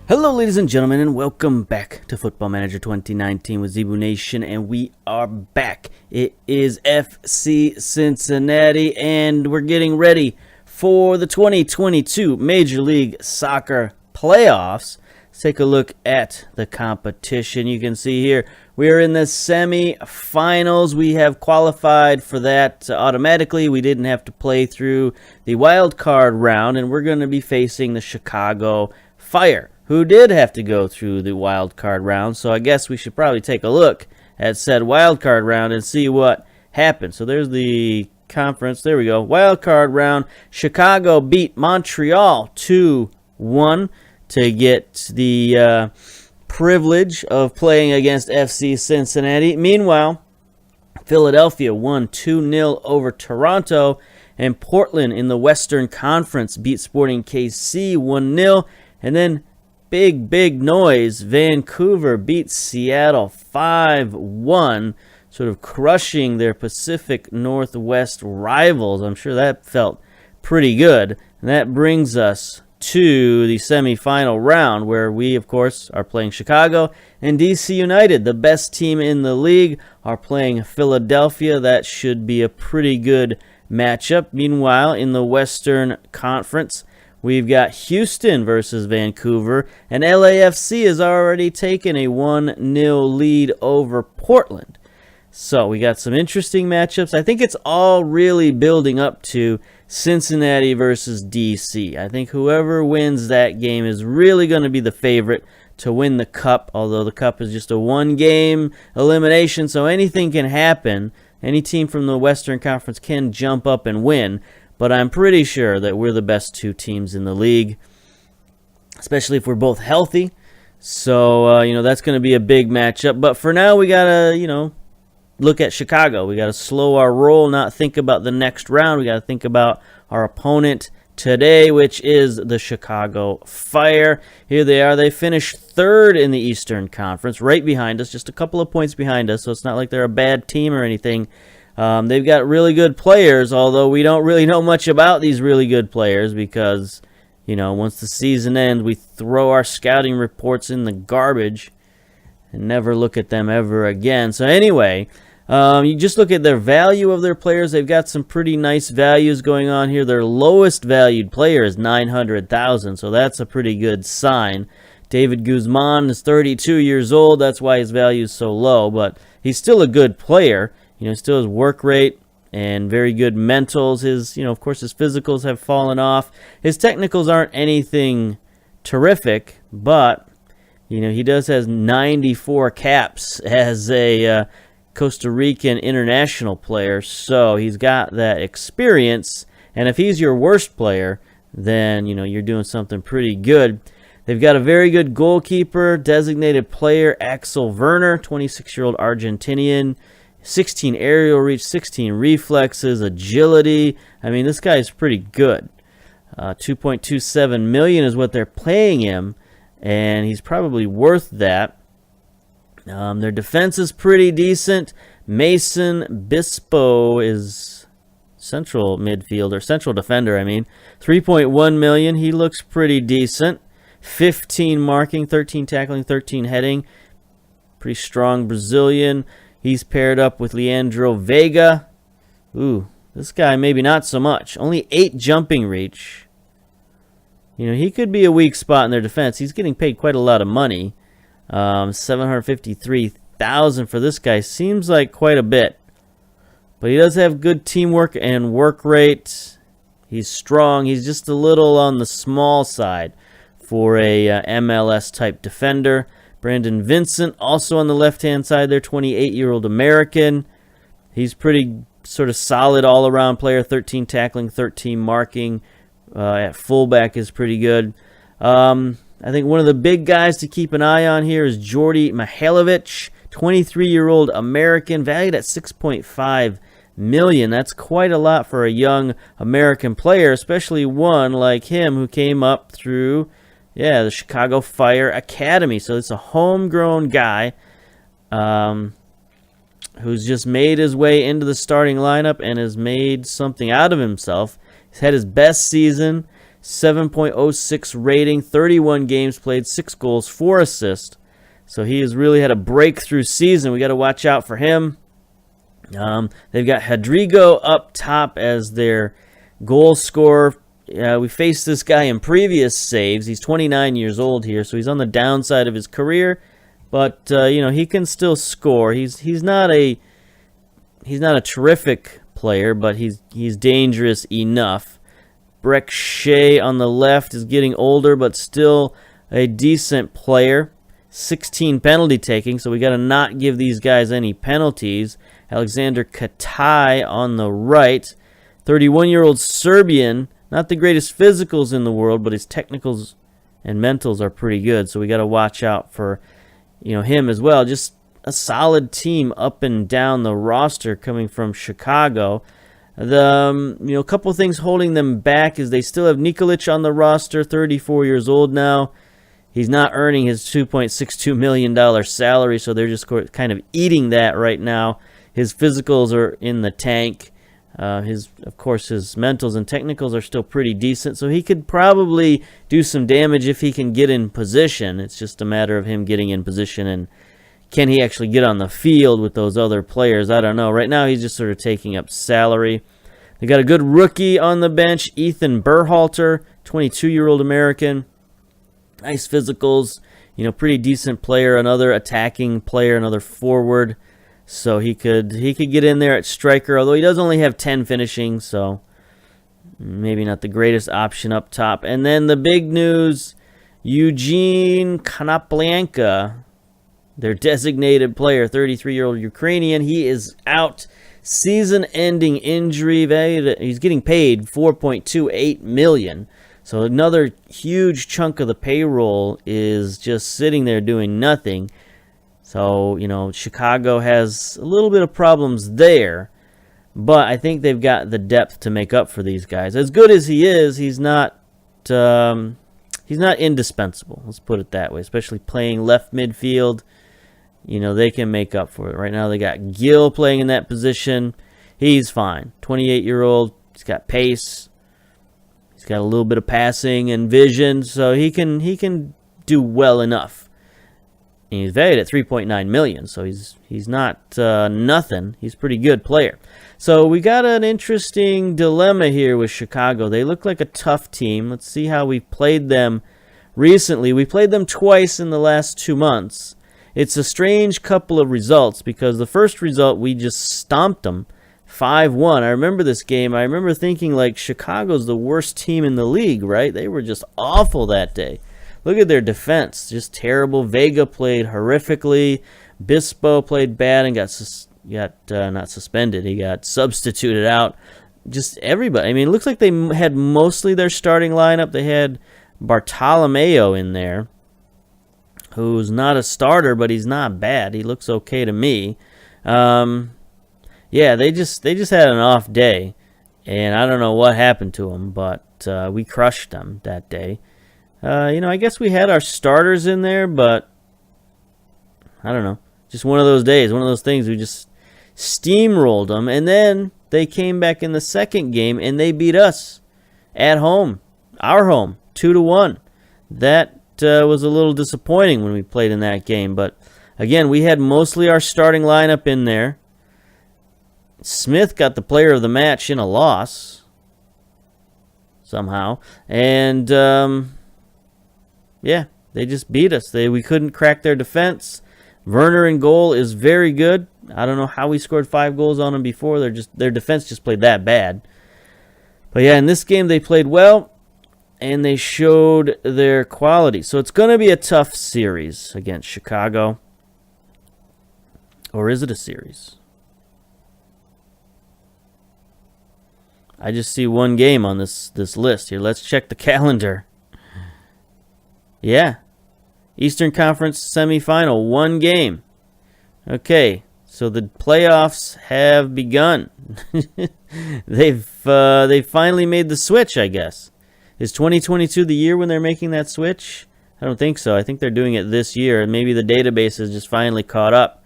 Hello, ladies and gentlemen, and welcome back to Football Manager 2019 with Zebu Nation, and we are back. It is FC Cincinnati, and we're getting ready for the 2022 Major League Soccer playoffs. Let's take a look at the competition. You can see here we are in the semi-finals. We have qualified for that automatically. We didn't have to play through the wild card round, and we're going to be facing the Chicago Fire, who did have to go through the wild card round. So I guess we should probably take a look at said wild card round and see what happened. So there's the conference. There we go. Wild card round. Chicago beat Montreal 2-1 to get the privilege of playing against FC Cincinnati. Meanwhile, Philadelphia won 2-0 over Toronto, and Portland in the Western Conference beat Sporting KC 1-0. And then big noise, Vancouver beat Seattle 5-1, sort of crushing their Pacific Northwest rivals. I'm sure that felt pretty good. And that brings us to the semifinal round, where we, of course, are playing Chicago, and DC United, the best team in the league, are playing Philadelphia. That should be a pretty good matchup. Meanwhile, in the Western Conference, we've got Houston versus Vancouver, and LAFC has already taken a 1-0 lead over Portland. So we got some interesting matchups. I think it's all really building up to Cincinnati versus DC. I think whoever wins that game is really going to be the favorite to win the cup, although the cup is just a one-game elimination, so anything can happen. Any team from the Western Conference can jump up and win. But I'm pretty sure that we're the best two teams in the league, especially if we're both healthy. So, that's going to be a big matchup. But for now, we got to, look at Chicago. We got to slow our roll, not think about the next round. We got to think about our opponent today, which is the Chicago Fire. Here they are. They finished third in the Eastern Conference, right behind us, just a couple of points behind us. So it's not like they're a bad team or anything. They've got really good players, although we don't really know much about these really good players because, once the season ends, we throw our scouting reports in the garbage and never look at them ever again. So anyway, you just look at their value of their players. They've got some pretty nice values going on here. Their lowest valued player is $900,000, so that's a pretty good sign. David Guzman is 32 years old. That's why his value is so low, but he's still a good player. Still his work rate and very good mentals. Of course, his physicals have fallen off. His technicals aren't anything terrific, but, he does has 94 caps as a Costa Rican international player, so he's got that experience. And if he's your worst player, then, you're doing something pretty good. They've got a very good goalkeeper, designated player Axel Werner, 26-year-old Argentinian. 16 aerial reach, 16 reflexes, agility. I mean, this guy is pretty good. $2.27 million is what they're paying him, and he's probably worth that. Their defense is pretty decent. Mason Bispo is central midfielder, central defender, 3.1 million. He looks pretty decent. 15 marking, 13 tackling, 13 heading. Pretty strong Brazilian. He's paired up with Leandro Vega. Ooh, this guy maybe not so much. Only 8 jumping reach. He could be a weak spot in their defense. He's getting paid quite a lot of money. $753,000 for this guy. Seems like quite a bit. But he does have good teamwork and work rate. He's strong. He's just a little on the small side for a MLS-type defender. Brandon Vincent, also on the left-hand side there, 28-year-old American. He's pretty sort of solid all-around player, 13 tackling, 13 marking. At fullback is pretty good. I think one of the big guys to keep an eye on here is Jordi Mihailovic, 23-year-old American, valued at $6.5 million. That's quite a lot for a young American player, especially one like him who came up through the Chicago Fire Academy. So it's a homegrown guy who's just made his way into the starting lineup and has made something out of himself. He's had his best season 7.06 rating, 31 games played, 6 goals, 4 assists. So he has really had a breakthrough season. We got to watch out for him. They've got Rodrigo up top as their goal scorer. We faced this guy in previous saves. He's 29 years old here, so he's on the downside of his career. But he can still score. He's not a terrific player, but he's dangerous enough. Breck Shea on the left is getting older, but still a decent player. 16 penalty taking, so we got to not give these guys any penalties. Alexander Katai on the right, 31-year-old Serbian, not the greatest physicals in the world, but his technicals and mentals are pretty good, so we got to watch out for him as well. Just a solid team up and down the roster coming from Chicago. A couple of things holding them back is they still have Nikolic on the roster, 34 years old now. He's not earning his $2.62 million salary, so they're just kind of eating that right now. His physicals are in the tank. Of course, his mentals and technicals are still pretty decent, so he could probably do some damage if he can get in position. It's just a matter of him getting in position, and can he actually get on the field with those other players? I don't know. Right now, he's just sort of taking up salary. They got a good rookie on the bench, Ethan Berhalter, 22-year-old American. Nice physicals, pretty decent player, another attacking player, another forward. So he could get in there at striker, although he does only have 10 finishing, so maybe not the greatest option up top. And then the big news, Eugene Konoplyanka, their designated player, 33-year-old Ukrainian. He is out. Season-ending injury. He's getting paid $4.28 million. So another huge chunk of the payroll is just sitting there doing nothing. So, Chicago has a little bit of problems there. But I think they've got the depth to make up for these guys. As good as he is, he's not indispensable. Let's put it that way. Especially playing left midfield. They can make up for it. Right now they got Gill playing in that position. He's fine. 28-year-old. He's got pace. He's got a little bit of passing and vision, so he can do well enough. And he's valued at $3.9 million, so he's not nothing. He's a pretty good player. So we got an interesting dilemma here with Chicago. They look like a tough team. Let's see how we played them recently. We played them twice in the last 2 months. It's a strange couple of results because the first result we just stomped them 5-1. I remember this game. I remember thinking like Chicago's the worst team in the league, right? They were just awful that day. Look at their defense, just terrible. Vega played horrifically. Bispo played bad and got not suspended. He got substituted out. Just everybody. I mean, it looks like they had mostly their starting lineup. They had Bartolomeo in there, who's not a starter, but he's not bad. He looks okay to me. Yeah, they just had an off day, and I don't know what happened to them, but we crushed them that day. I guess we had our starters in there, but I don't know. Just one of those days, one of those things. We just steamrolled them, and then they came back in the second game, and they beat us at home, our home, 2-1. That was a little disappointing when we played in that game, but again, we had mostly our starting lineup in there. Smith got the player of the match in a loss somehow, and yeah, they just beat us. We couldn't crack their defense. Werner in goal is very good. I don't know how we scored 5 goals on them before. Their defense just played that bad. But yeah, in this game they played well, and they showed their quality. So it's going to be a tough series against Chicago. Or is it a series? I just see one game on this list here. Let's check the calendar. Yeah. Eastern Conference semifinal, 1 game. Okay, so the playoffs have begun. They've finally made the switch, I guess. Is 2022 the year when they're making that switch? I don't think so. I think they're doing it this year. Maybe the database is just finally caught up.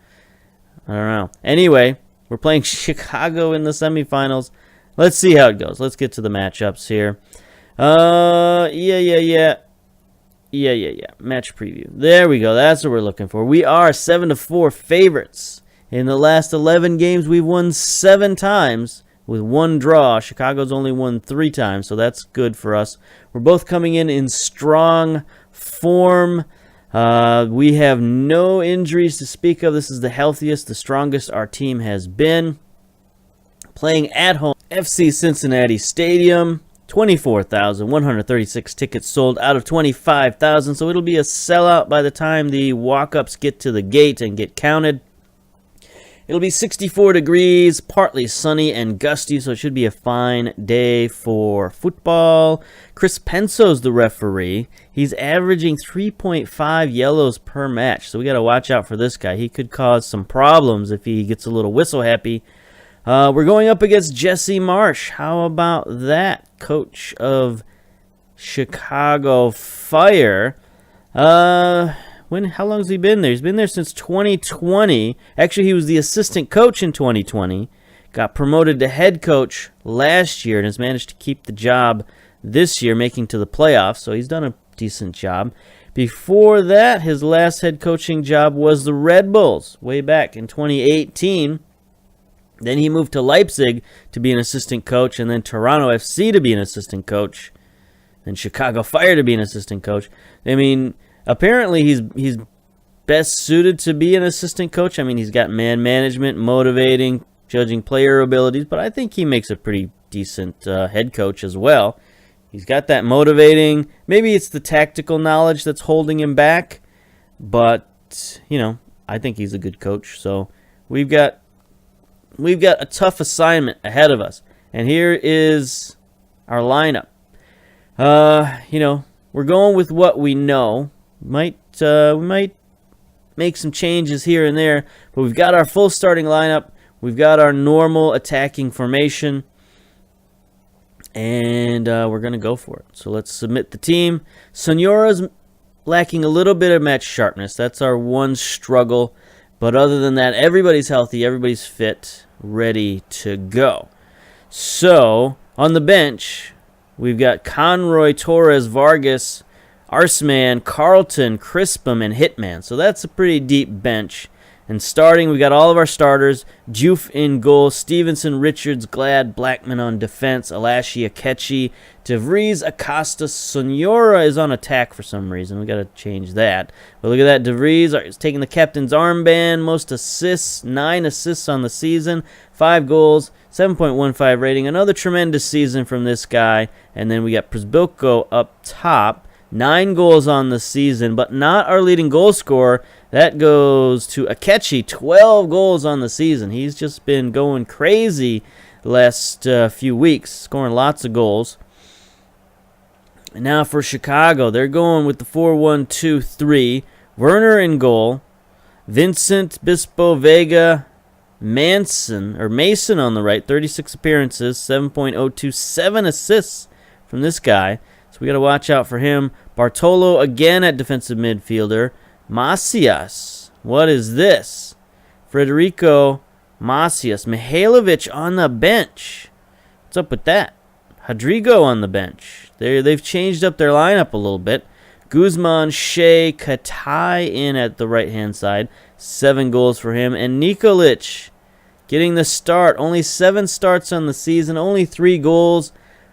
I don't know. Anyway, we're playing Chicago in the semifinals. Let's see how it goes. Let's get to the matchups here. Yeah. Match preview. There we go. That's what we're looking for. We are 7-4 favorites. In the last 11 games, we've won 7 times with 1 draw. Chicago's only won 3 times, so that's good for us. We're both coming in strong form. We have no injuries to speak of. This is the healthiest, the strongest our team has been. Playing at home, FC Cincinnati Stadium. 24,136 tickets sold out of 25,000, so it'll be a sellout by the time the walk-ups get to the gate and get counted. It'll be 64 degrees, partly sunny and gusty, so it should be a fine day for football. Chris Penso's the referee. He's averaging 3.5 yellows per match, so we got to watch out for this guy. He could cause some problems if he gets a little whistle-happy. We're going up against Jesse Marsh. How about that? Coach of Chicago Fire. How long has he been there? He's been there since 2020. Actually, he was the assistant coach in 2020. Got promoted to head coach last year and has managed to keep the job this year, making to the playoffs. So he's done a decent job. Before that, his last head coaching job was the Red Bulls way back in 2018. Then he moved to Leipzig to be an assistant coach, and then Toronto FC to be an assistant coach, and Chicago Fire to be an assistant coach. I mean, apparently he's best suited to be an assistant coach. I mean, he's got man management, motivating, judging player abilities, but I think he makes a pretty decent head coach as well. He's got that motivating. Maybe it's the tactical knowledge that's holding him back, but, I think he's a good coach. So we've got a tough assignment ahead of us. And here is our lineup. We're going with what we know. We might make some changes here and there, but we've got our full starting lineup. We've got our normal attacking formation, and we're going to go for it. So let's submit the team. Sonyora's lacking a little bit of match sharpness. That's our one struggle. But other than that, everybody's healthy, everybody's fit, ready to go. So, on the bench, we've got Conroy, Torres, Vargas, Arseman, Carlton, Crispum, and Hitman. So that's a pretty deep bench. And starting, we got all of our starters. Juve in goal, Stevenson, Richards, Glad, Blackman on defense, Alashi, Akechi, DeVries, Acosta. Sonora is on attack for some reason. We got to change that. But look at that. DeVries is taking the captain's armband. Most assists, 9 assists on the season, 5 goals, 7.15 rating. Another tremendous season from this guy. And then we got Przbilko up top. 9 goals on the season, but not our leading goal scorer. That goes to Akechi, 12 goals on the season. He's just been going crazy the last few weeks, scoring lots of goals. And now for Chicago, they're going with the 4-1-2-3. Werner in goal. Vincent, Bispo, Vega, Mason on the right, 36 appearances, 7.02, 7 assists from this guy. So we got to watch out for him. Bartolo again at defensive midfielder. Macias. What is this? Federico Macias. Mihailovic on the bench. What's up with that? Rodrigo on the bench. They've changed up their lineup a little bit. Guzman, Shea, Katai in at the right-hand side. 7 goals for him. And Nikolic getting the start. Only 7 starts on the season. Only 3 goals.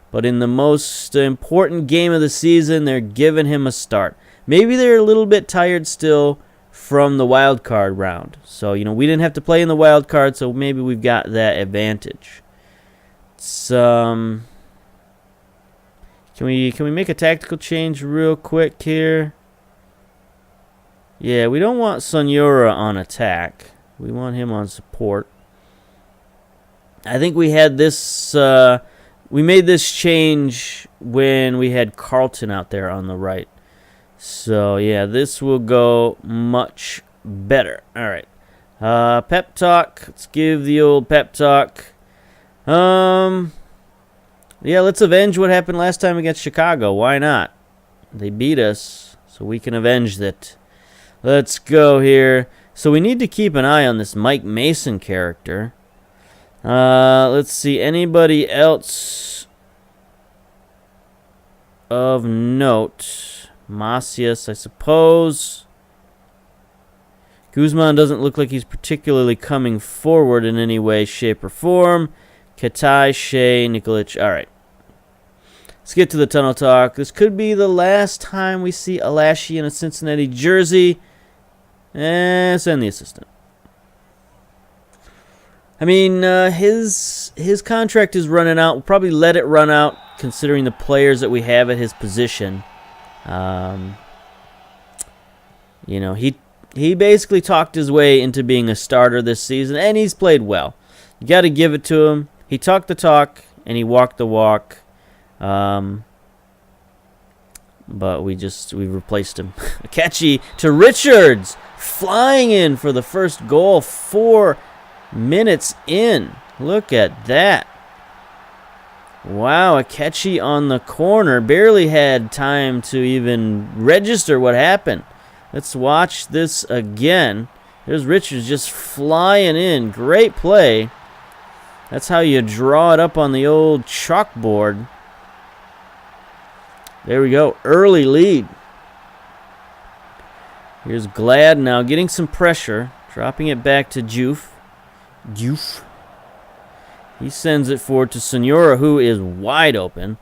But in the most important game of the season, they're giving him a start. Maybe they're a little bit tired still from the wild card round. So, we didn't have to play in the wild card, so maybe we've got that advantage. Can we make a tactical change real quick here? Yeah, we don't want Sonora on attack. We want him on support. I think we had this... we made this change when we had Carlton out there on the right. So, yeah, this will go much better. All right. Pep talk. Let's give the old pep talk. Yeah, let's avenge what happened last time against Chicago. Why not? They beat us, so we can avenge it. Let's go here. So we need to keep an eye on this Mike Mason character. Let's see. Anybody else? of note. Macias, I suppose. Guzman doesn't look like he's particularly coming forward in any way, shape, or form. Katai, Shea, Nikolic. All right. Let's get to the tunnel talk. This could be the last time we see Alashi in a Cincinnati jersey. And send the assistant. I mean, his contract is running out. We'll probably let it run out, considering the players that we have at his position. You know, he basically talked his way into being a starter this season, and he's played well. You got to give it to him. He talked the talk, and he walked the walk. But we replaced him. Akechi to Richards, flying in for the first goal 4 minutes in. Look at that. Wow, Akechi on the corner. Barely had time to even register what happened. Let's watch this again. There's Richards just flying in. Great play. That's how you draw it up on the old chalkboard. There we go. Early lead. Here's Glad now getting some pressure. Dropping it back to Juf. He sends it forward to Senora, who is wide open.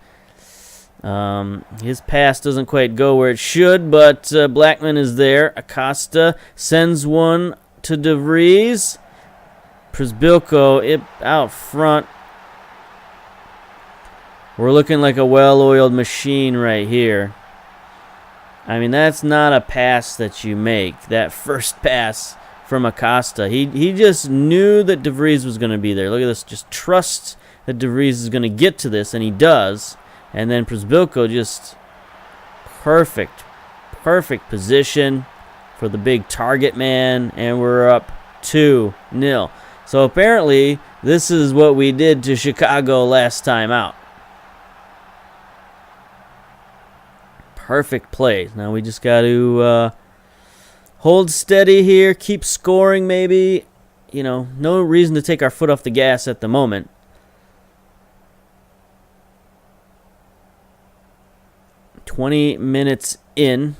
His pass doesn't quite go where it should, but Blackman is there. Acosta sends one to DeVries. Przybylko out front. We're looking like a well-oiled machine right here. I mean, that's not a pass that you make. That first pass from Acosta. He just knew that DeVries was going to be there. Look at this. Just trust that DeVries is going to get to this, and he does. And then Przybylko just perfect position for the big target man, and we're up 2-0. So apparently, this is what we did to Chicago last time out. Perfect plays. Now we just got to hold steady here, keep scoring maybe. You know, no reason to take our foot off the gas at the moment. "20 minutes in.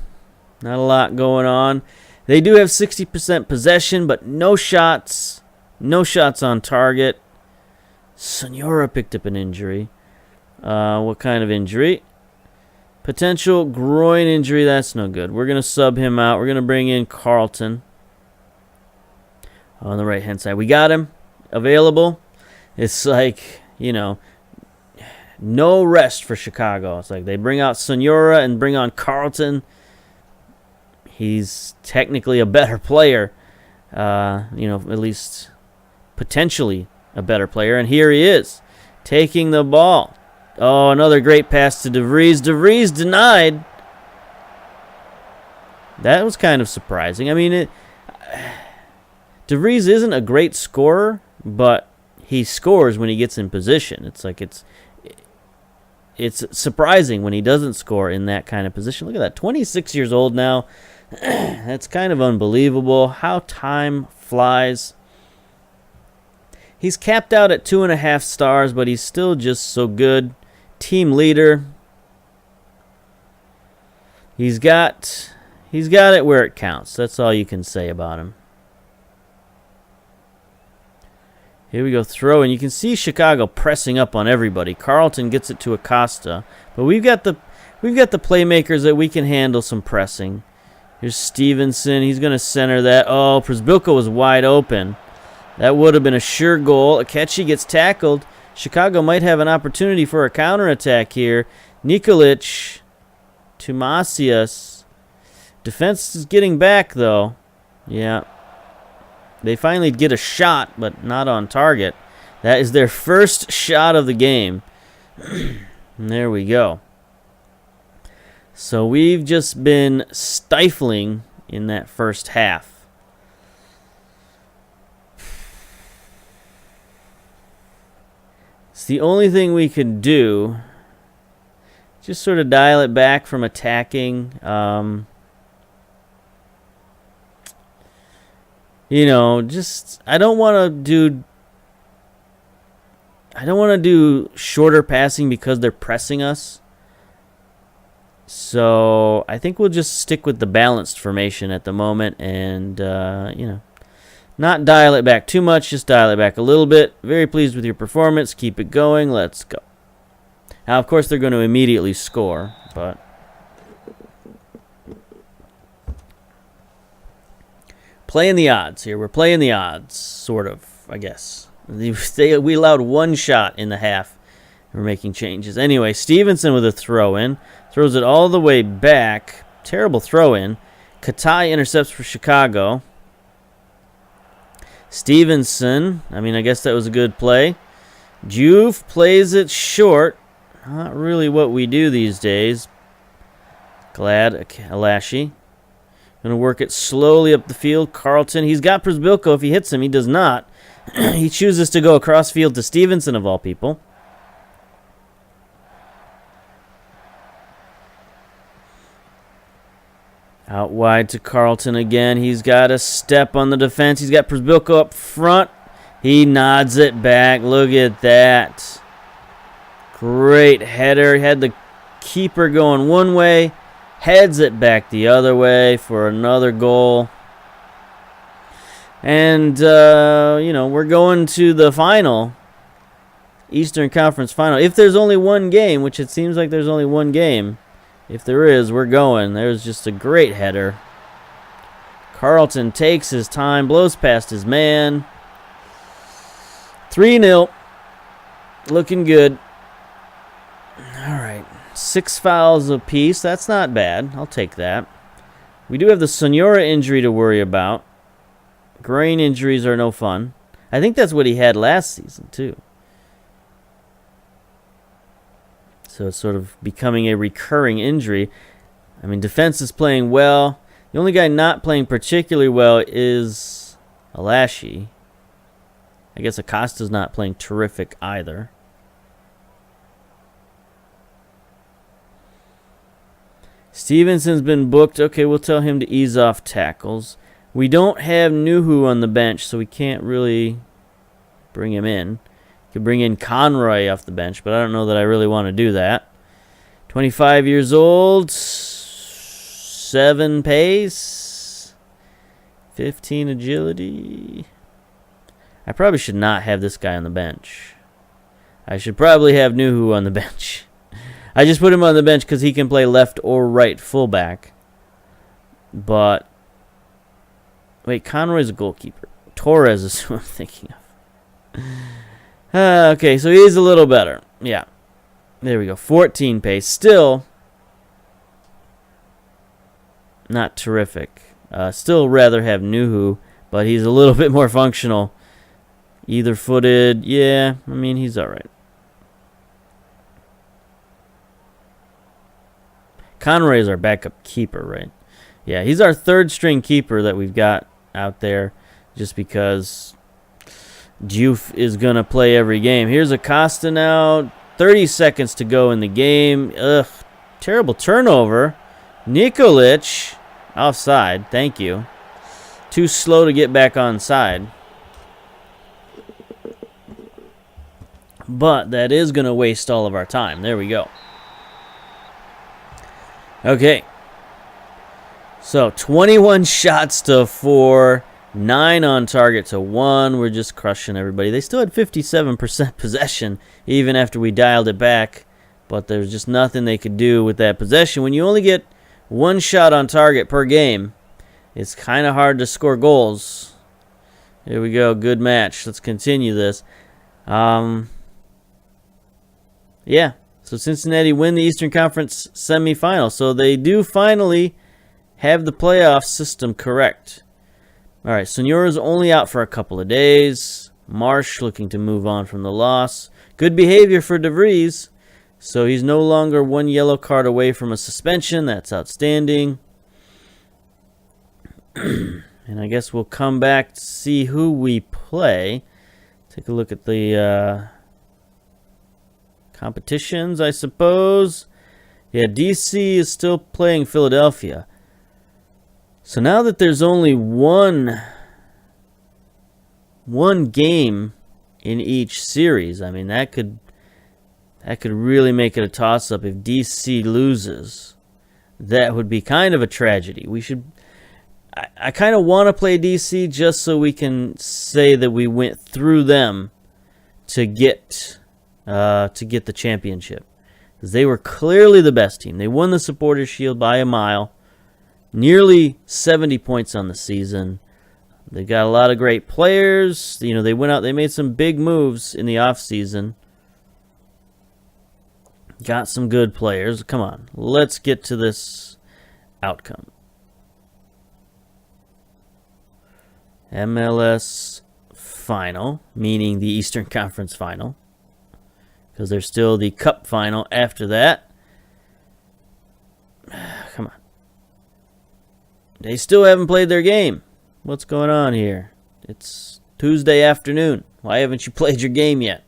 Not a lot going on. They do have 60% possession, but no shots. No shots on target. Senora picked up an injury. What kind of injury? Potential groin injury. That's no good. We're going to sub him out. We're going to bring in Carlton on the right-hand side. We got him available. It's like, you know, no rest for Chicago. It's like they bring out Senora and bring on Carlton. He's technically a better player. You know, at least potentially a better player. And here he is, taking the ball. Oh, another great pass to DeVries. DeVries denied. That was kind of surprising. I mean, DeVries isn't a great scorer, but he scores when he gets in position. It's like it's surprising when he doesn't score in that kind of position. Look at that, 26 years old now. That's kind of unbelievable how time flies. He's capped out at 2.5 stars, but he's still just so good. Team leader. He's got it where it counts. That's all you can say about him. Here we go, throw, and you can see Chicago pressing up on everybody. Carlton gets it to Acosta, but we've got the playmakers that we can handle some pressing. Here's Stevenson. He's going to center that. Oh, Przybylko was wide open. That would have been a sure goal. Akechi gets tackled. Chicago might have an opportunity for a counterattack here. Nikolic to Macias. Defense is getting back, though. Yeah. They finally get a shot, but not on target. That is their first shot of the game. There we go. So we've just been stifling in that first half. It's the only thing we could do. Just sort of dial it back from attacking. You know, just I don't want to do shorter passing because they're pressing us. So I think we'll just stick with the balanced formation at the moment and, not dial it back too much, just dial it back a little bit. Very pleased with your performance. Keep it going. Let's go. Now, of course, they're going to immediately score, but playing the odds here. We're playing the odds, sort of, I guess. We allowed one shot in the half. We're making changes. Anyway, Stevenson with a throw-in. Throws it all the way back. Terrible throw-in. Katai intercepts for Chicago. Stevenson, I guess that was a good play. Juve plays it short. Not really what we do these days. Glad, Alashi. Going to work it slowly up the field. Carlton, he's got Przbilko. If he hits him, he does not. He chooses to go across field to Stevenson, of all people. Out wide to Carlton again. He's got a step on the defense. He's got Przbilko up front. He nods it back. Look at that. Great header. He had the keeper going one way. Heads it back the other way for another goal. And, we're going to the final. Eastern Conference final. If there's only one game, which it seems like there's only one game. If there is, we're going. There's just a great header. Carlton takes his time, blows past his man. 3-0. Looking good. All right. 6 fouls apiece. That's not bad. I'll take that. We do have the Sonora injury to worry about. Groin injuries are no fun. I think that's what he had last season, too. So it's sort of becoming a recurring injury. Defense is playing well. The only guy not playing particularly well is Alashi. I guess Acosta's not playing terrific either. Stevenson's been booked. Okay, we'll tell him to ease off tackles. We don't have Nuhu on the bench, so we can't really bring him in. Could bring in Conroy off the bench, but I don't know that I really want to do that. 25 years old, 7 pace, 15 agility. I probably should not have this guy on the bench. I should probably have Nuhu on the bench. I just put him on the bench because he can play left or right fullback. But, wait, Conroy's a goalkeeper. Torres is who I'm thinking of. Okay, so he's a little better. Yeah. There we go. 14 pace. Still not terrific. Still rather have Nuhu, but he's a little bit more functional. Either footed. Yeah, he's all right. Conroy is our backup keeper, right? Yeah, he's our third string keeper that we've got out there just because Juve is going to play every game. Here's Acosta now. 30 seconds to go in the game. Ugh, terrible turnover. Nikolic, offside. Thank you. Too slow to get back onside. But that is going to waste all of our time. There we go. Okay. So 21 shots to 4. 9 on target to 1. We're just crushing everybody. They still had 57% possession even after we dialed it back. But there's just nothing they could do with that possession. When you only get 1 shot on target per game, it's kind of hard to score goals. Here we go. Good match. Let's continue this. Yeah. So Cincinnati win the Eastern Conference semifinal. So they do finally have the playoff system correct. All right, Sonora's only out for a couple of days. Marsh looking to move on from the loss. Good behavior for DeVries. So he's no longer 1 yellow card away from a suspension. That's outstanding. And I guess we'll come back to see who we play. Take a look at the competitions, I suppose. Yeah, DC is still playing Philadelphia. So now that there's only one game in each series, that could really make it a toss-up if DC loses. that would be kind of a tragedy. We should. I kind of want to play DC just so we can say that we went through them to get the championship, because they were clearly the best team. They won the Supporters Shield by a mile, nearly 70 points on the season. They got a lot of great players. You know, they went out, they made some big moves in the off season. Got some good players. Come on, let's get to this outcome. MLS final, meaning the Eastern Conference final, because there's still the Cup final after that. Come on. They still haven't played their game. What's going on here? It's Tuesday afternoon. Why haven't you played your game yet?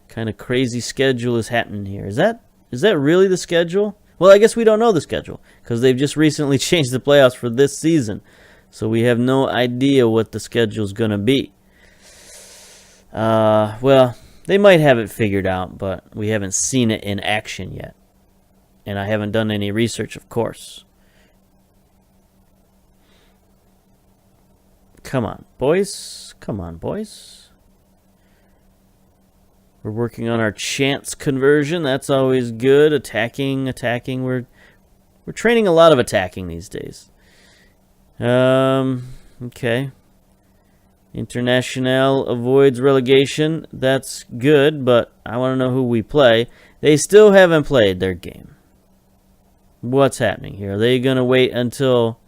Kind of crazy schedule is happening here. Is that really the schedule? Well, I guess we don't know the schedule, because they've just recently changed the playoffs for this season. So we have no idea what the schedule's going to be. Well, they might have it figured out, but we haven't seen it in action yet. And I haven't done any research, of course. Come on, boys. Come on, boys. We're working on our chance conversion. That's always good. Attacking. We're training a lot of attacking these days. Okay. International avoids relegation. That's good, but I want to know who we play. They still haven't played their game. What's happening here? Are they going to wait until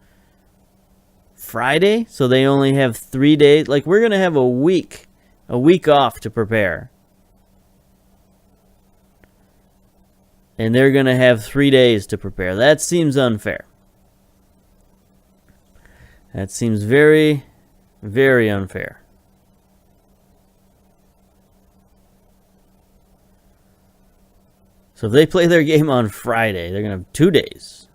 Friday? So they only have 3 days? Like, we're going to have a week off to prepare. And they're going to have 3 days to prepare. That seems unfair. That seems very, very unfair. So if they play their game on Friday, they're going to have 2 days.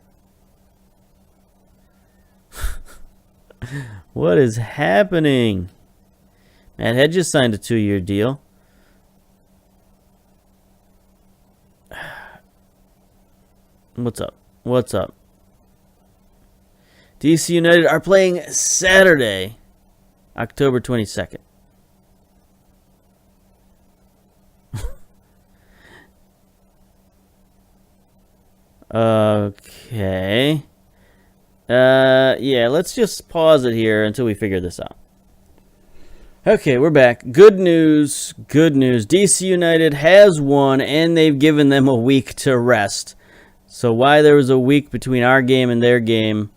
What is happening? Matt Hedges signed a 2-year deal. What's up? What's up? DC United are playing Saturday, October 22nd. Okay. Yeah, let's just pause it here until we figure this out. Okay, we're back. Good news. Good news. DC United has won, and they've given them a week to rest. So why there was a week between our game and their game,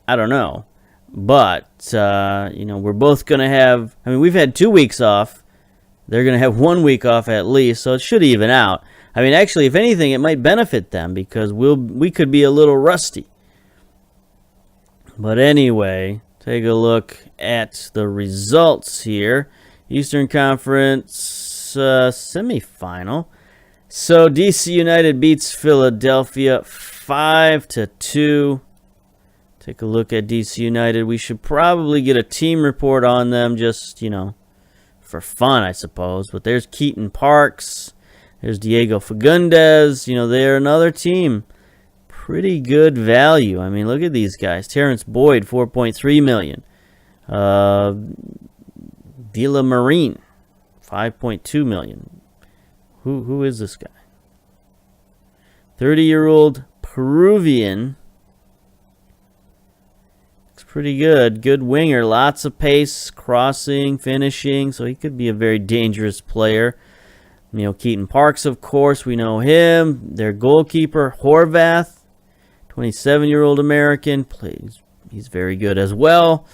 I don't know. But, you know, we're both going to have... I mean, we've had 2 weeks off. They're going to have 1 week off at least, so it should even out. I mean, actually, if anything, it might benefit them because we could be a little rusty. But anyway, take a look at the results here. Eastern Conference semifinal. So DC United beats Philadelphia 5-2. Take a look at DC United. We should probably get a team report on them just, you know, for fun, I suppose. But there's Keaton Parks. There's Diego Fagundes. You know, they're another team. Pretty good value. I mean, look at these guys. Terrence Boyd, $4.3 million. Dila Marine, $5.2 million. Who is this guy? 30-year-old Peruvian. Looks pretty good. Good winger. Lots of pace, crossing, finishing. So he could be a very dangerous player. You know, Keaton Parks, of course. We know him. Their goalkeeper, Horvath, 27-year-old American. He's very good as well.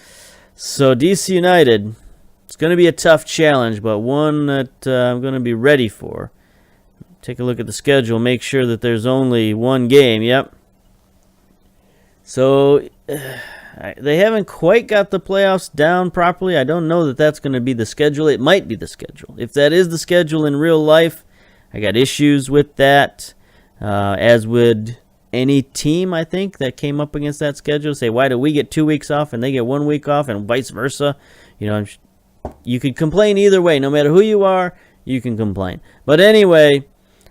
So DC United, it's going to be a tough challenge, but one that I'm going to be ready for. Take a look at the schedule. Make sure that there's only one game. Yep. So they haven't quite got the playoffs down properly. I don't know that that's going to be the schedule. It might be the schedule. If that is the schedule in real life, I got issues with that, as would any team, I think, that came up against that schedule. Say, why do we get 2 weeks off and they get 1 week off and vice versa? You know, you could complain either way. No matter who you are, you can complain. But anyway,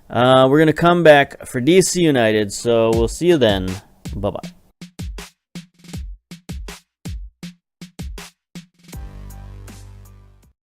We're going to come back for DC United, so we'll see you then. Bye-bye.